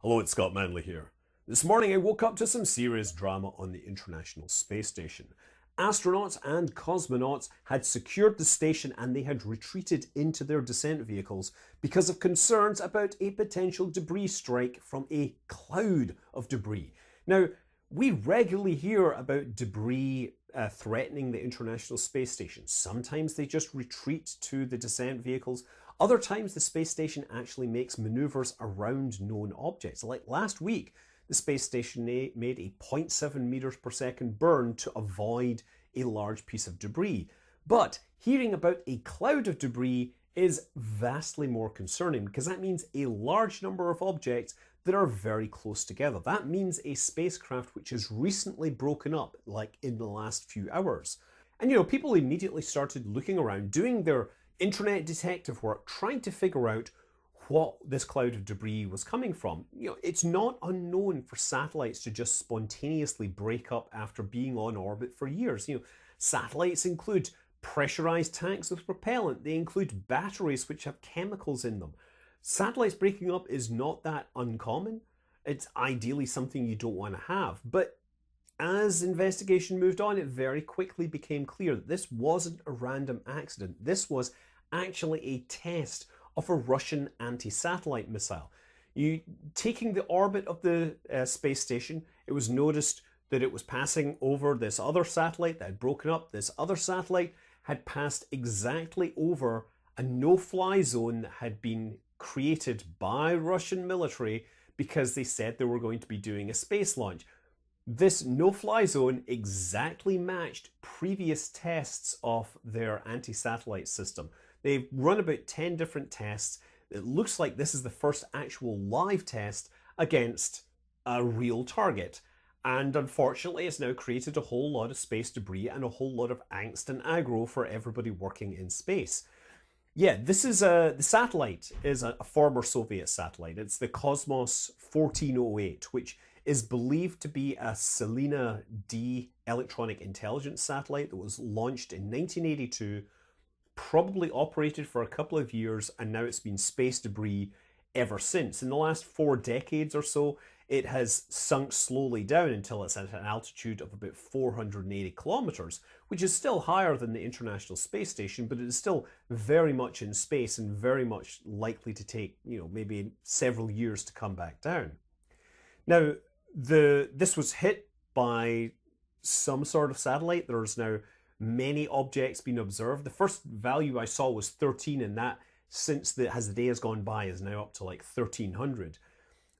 Hello, it's Scott Manley here. This morning I woke up to some serious drama on the International Space Station. Astronauts and cosmonauts had secured the station and they had retreated into their descent vehicles because of concerns about a potential debris strike from a cloud of debris. Now, we regularly hear about debris threatening the International Space Station. Sometimes they just retreat to the descent vehicles. Other times the space station actually makes maneuvers around known objects. Like last week, the space station made a 0.7 meters per second burn to avoid a large piece of debris. But hearing about a cloud of debris is vastly more concerning because that means a large number of objects that are very close together. That means a spacecraft which has recently broken up, like in the last few hours. And people immediately started looking around, doing their internet detective work, trying to figure out what this cloud of debris was coming from. It's not unknown for satellites to just spontaneously break up after being on orbit for years. Satellites include pressurized tanks with propellant. They include batteries which have chemicals in them. Satellites breaking up is not that uncommon. It's ideally something you don't want to have. But as investigation moved on, it very quickly became clear that this wasn't a random accident. This was actually a test of a Russian anti-satellite missile. Taking the orbit of the space station, it was noticed that it was passing over this other satellite that had broken up. This other satellite had passed exactly over a no-fly zone that had been created by Russian military because they said they were going to be doing a space launch. This no-fly zone exactly matched previous tests of their anti-satellite system. They've run about 10 different tests. It looks like this is the first actual live test against a real target. And unfortunately, it's now created a whole lot of space debris and a whole lot of angst and aggro for everybody working in space. Yeah, this is the satellite is a former Soviet satellite. It's the Cosmos 1408, which is believed to be a Selena D electronic intelligence satellite that was launched in 1982, probably operated for a couple of years, and now it's been space debris ever since. In the last 4 decades or so, it has sunk slowly down until it's at an altitude of about 480 kilometers, which is still higher than the International Space Station, but it is still very much in space and very much likely to take, maybe several years to come back down. Now, this was hit by some sort of satellite. There's now many objects being observed. The first value I saw was 13, and that, as the day has gone by, is now up to like 1,300.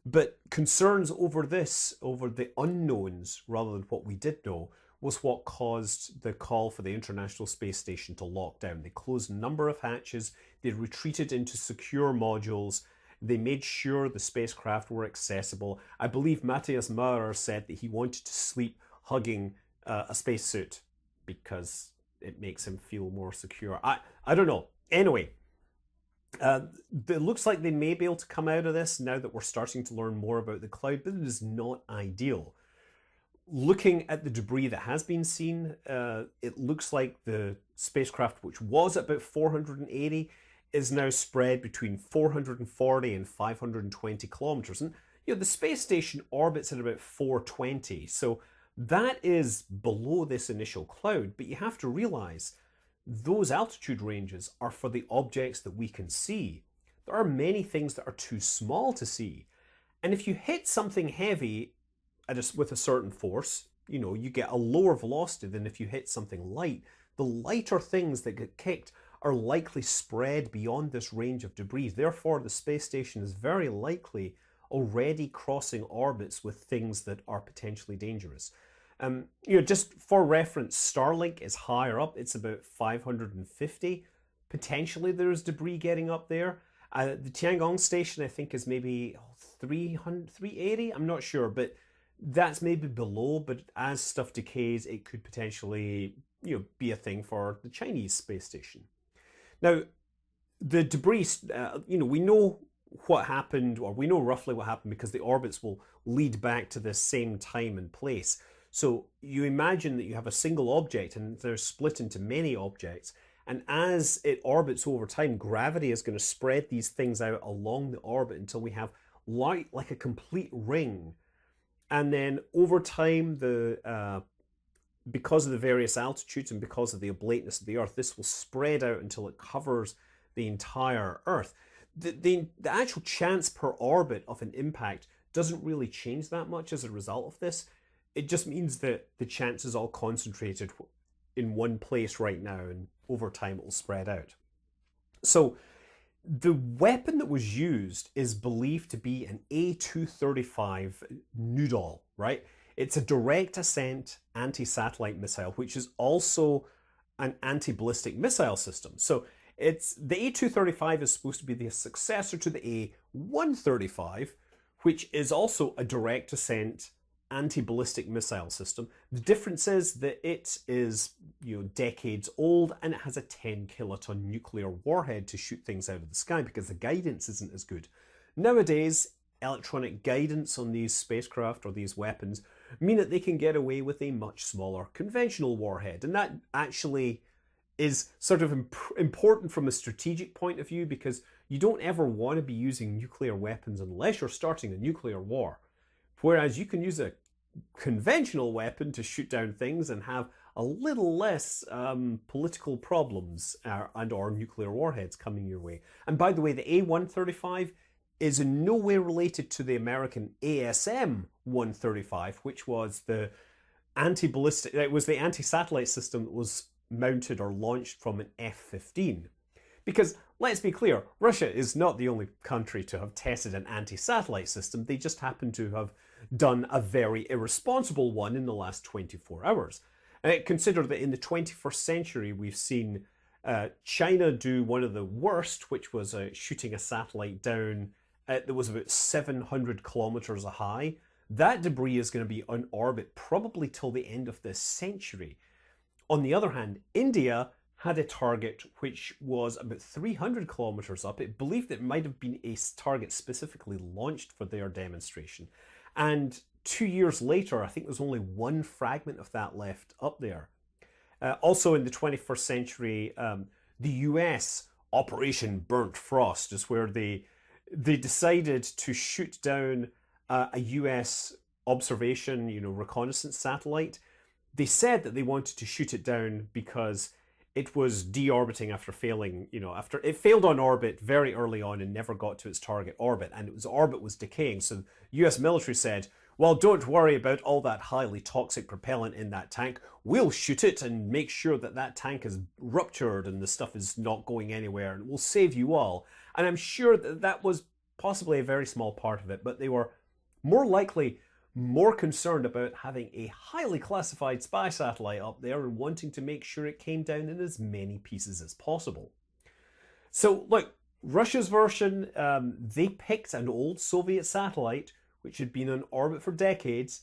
But concerns over the unknowns rather than what we did know, was what caused the call for the International Space Station to lock down. They closed a number of hatches, they retreated into secure modules, they made sure the spacecraft were accessible. I believe Matthias Maurer said that he wanted to sleep hugging a spacesuit because it makes him feel more secure. I don't know. Anyway, it looks like they may be able to come out of this now that we're starting to learn more about the cloud, but it is not ideal. Looking at the debris that has been seen, it looks like the spacecraft, which was at about 480, is now spread between 440 and 520 kilometers. And the space station orbits at about 420, so that is below this initial cloud. But you have to realize those altitude ranges are for the objects that we can see. There are many things that are too small to see. And if you hit something heavy with a certain force, you get a lower velocity than if you hit something light. The lighter things that get kicked are likely spread beyond this range of debris. Therefore, the space station is very likely already crossing orbits with things that are potentially dangerous. Just for reference, Starlink is higher up. It's about 550. Potentially there's debris getting up there. The Tiangong station, I think, is maybe 380. I'm not sure, but that's maybe below. But as stuff decays, it could potentially be a thing for the Chinese space station. Now, the debris, we know what happened, or we know roughly what happened because the orbits will lead back to the same time and place. So you imagine that you have a single object and they're split into many objects. And as it orbits over time, gravity is going to spread these things out along the orbit until we have like a complete ring. And then over time, because of the various altitudes and because of the oblateness of the Earth, this will spread out until it covers the entire Earth. The actual chance per orbit of an impact doesn't really change that much as a result of this. It just means that the chance is all concentrated in one place right now, and over time it will spread out. So the weapon that was used is believed to be an A-235 nouveau, right? It's a direct ascent anti-satellite missile, which is also an anti-ballistic missile system. So the A-235 is supposed to be the successor to the A-135, which is also a direct ascent anti-ballistic missile system. The difference is that it is, decades old, and it has a 10-kiloton nuclear warhead to shoot things out of the sky because the guidance isn't as good. Nowadays, electronic guidance on these spacecraft or these weapons mean that they can get away with a much smaller conventional warhead, and that actually is sort of important from a strategic point of view, because you don't ever want to be using nuclear weapons unless you're starting a nuclear war. Whereas you can use a conventional weapon to shoot down things and have a little less political problems and or nuclear warheads coming your way. And by the way, the A-135 is in no way related to the American ASM-135, which was the anti-ballistic, it was the anti-satellite system that was mounted or launched from an F-15. Because, let's be clear, Russia is not the only country to have tested an anti-satellite system. They just happen to have done a very irresponsible one in the last 24 hours. Consider that in the 21st century, we've seen China do one of the worst, which was shooting a satellite down that was about 700 kilometers high. That debris is going to be on orbit probably till the end of this century. On the other hand, India had a target which was about 300 kilometers up. It believed it might have been a target specifically launched for their demonstration. And 2 years later, I think there's only one fragment of that left up there. Also in the 21st century, the US Operation Burnt Frost is where they decided to shoot down a US observation, reconnaissance satellite. They said that they wanted to shoot it down because it was deorbiting after failing, after it failed on orbit very early on and never got to its target orbit, and orbit was decaying. So the US military said, well, don't worry about all that highly toxic propellant in that tank. We'll shoot it and make sure that that tank is ruptured and the stuff is not going anywhere, and we'll save you all. And I'm sure that that was possibly a very small part of it, but they were more likely more concerned about having a highly classified spy satellite up there and wanting to make sure it came down in as many pieces as possible. So look, Russia's version, they picked an old Soviet satellite which had been on orbit for decades,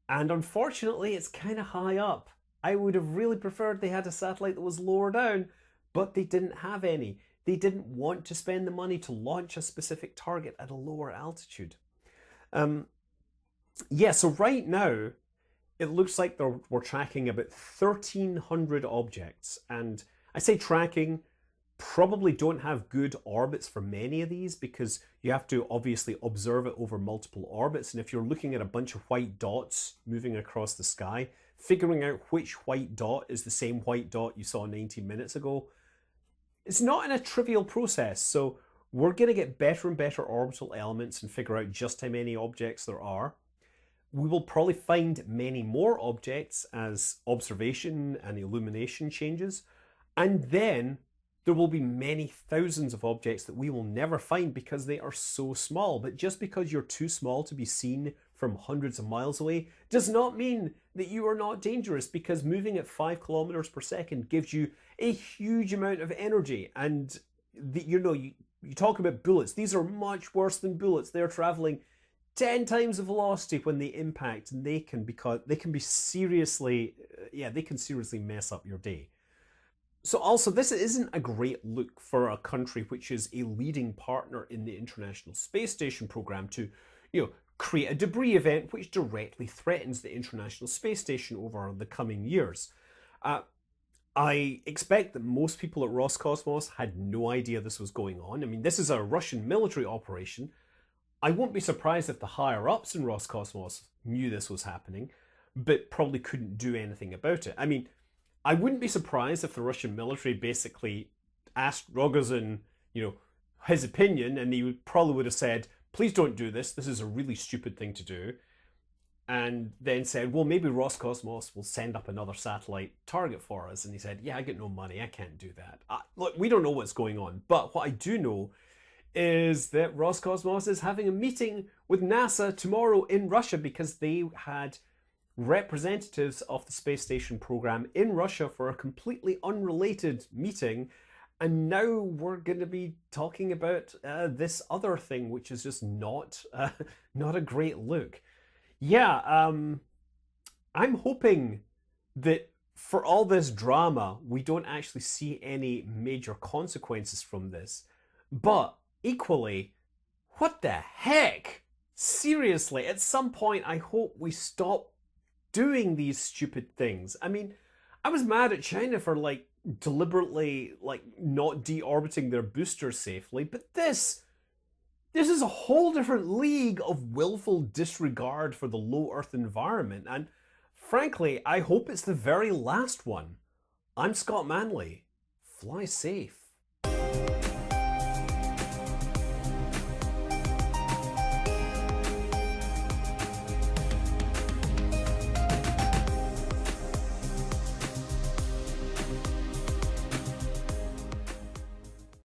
and unfortunately it's kind of high up. I would have really preferred they had a satellite that was lower down, but they didn't have any. They didn't want to spend the money to launch a specific target at a lower altitude. Yeah, so right now, it looks like we're tracking about 1,300 objects. And I say tracking, probably don't have good orbits for many of these because you have to obviously observe it over multiple orbits. And if you're looking at a bunch of white dots moving across the sky, figuring out which white dot is the same white dot you saw 19 minutes ago, it's not a trivial process. So we're going to get better and better orbital elements and figure out just how many objects there are. We will probably find many more objects as observation and illumination changes, and then there will be many thousands of objects that we will never find because they are so small. But just because you're too small to be seen from hundreds of miles away does not mean that you are not dangerous, because moving at 5 kilometers per second gives you a huge amount of energy. And you talk about bullets. These are much worse than bullets. They're traveling 10 times the velocity when they impact, and they can seriously mess up your day. So also, this isn't a great look for a country which is a leading partner in the International Space Station program to, create a debris event which directly threatens the International Space Station over the coming years. I expect that most people at Roscosmos had no idea this was going on. I mean, this is a Russian military operation. I won't be surprised if the higher-ups in Roscosmos knew this was happening, but probably couldn't do anything about it. I mean, I wouldn't be surprised if the Russian military basically asked Rogozin, his opinion, and he probably would have said, please don't do this, this is a really stupid thing to do, and then said, well, maybe Roscosmos will send up another satellite target for us. And he said, yeah, I get no money, I can't do that. Look, we don't know what's going on, but what I do know is that Roscosmos is having a meeting with NASA tomorrow in Russia, because they had representatives of the space station program in Russia for a completely unrelated meeting, and now we're going to be talking about this other thing, which is just not a great look. Yeah, I'm hoping that for all this drama, we don't actually see any major consequences from this. But equally, what the heck? Seriously, at some point, I hope we stop doing these stupid things. I mean, I was mad at China for deliberately not deorbiting their boosters safely, but this is a whole different league of willful disregard for the low Earth environment, and frankly, I hope it's the very last one. I'm Scott Manley. Fly safe.